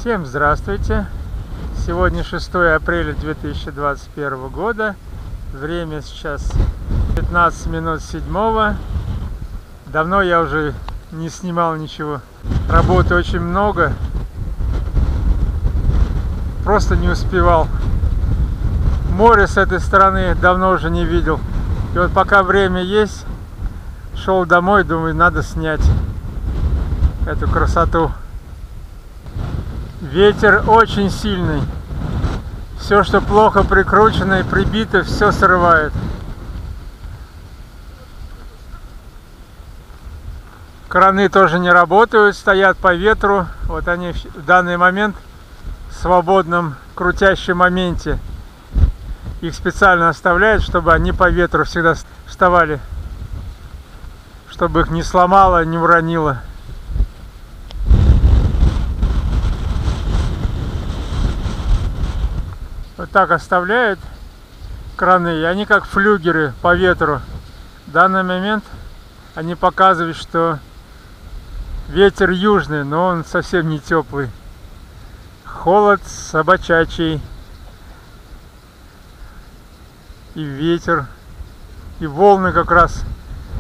Всем здравствуйте! Сегодня 6 апреля 2021 года. Время сейчас 15 минут 7. Давно я уже не снимал ничего. Работы очень много. Просто не успевал. Море с этой стороны давно уже не видел. И вот пока время есть, шел домой, думаю, надо снять эту красоту. Ветер очень сильный. Все, что плохо прикручено и прибито, все срывает. Краны тоже не работают, стоят по ветру. Вот они в данный момент в свободном крутящем моменте. Их специально оставляют, чтобы они по ветру всегда вставали. Чтобы их не сломало, не уронило. Вот так оставляют краны, и они как флюгеры по ветру. В данный момент они показывают, что ветер южный, но он совсем не теплый. Холод собачачий. И ветер, и волны как раз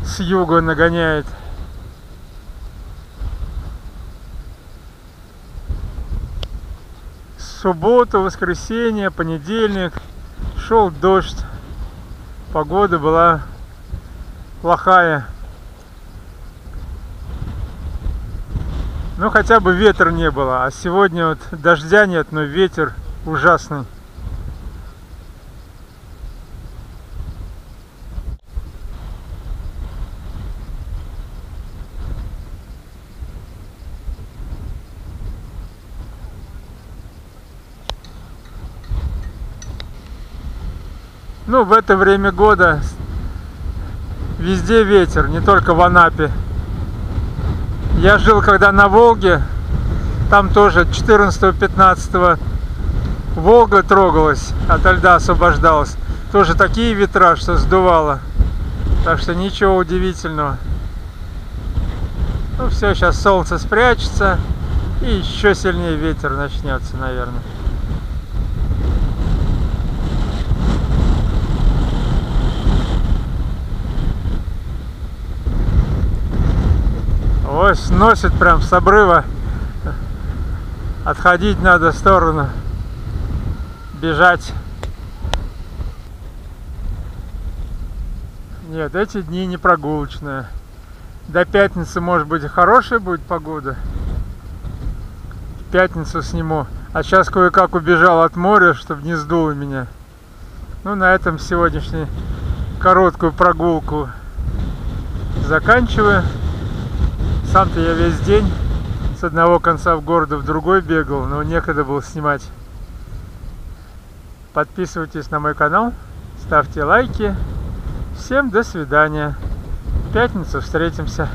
с юга нагоняет. Субботу, воскресенье, понедельник шел дождь, погода была плохая, но хотя бы ветра не было, а сегодня вот дождя нет, но ветер ужасный. Ну, в это время года везде ветер, не только в Анапе. Я жил когда на Волге, там тоже 14-15 Волга трогалась, ото льда освобождалась. Тоже такие ветра, что сдувало. Так что ничего удивительного. Ну все, сейчас солнце спрячется и еще сильнее ветер начнется, наверное. Ой, сносит прям с обрыва. Отходить надо в сторону. Бежать. Нет, эти дни не прогулочные. До пятницы, может быть, хорошая будет погода. В пятницу сниму. А сейчас кое-как убежал от моря, чтобы не сдуло меня. Ну, на этом сегодняшнюю короткую прогулку заканчиваю. Сам-то я весь день с одного конца города в другой бегал, но некогда было снимать. Подписывайтесь на мой канал, ставьте лайки. Всем до свидания. В пятницу встретимся.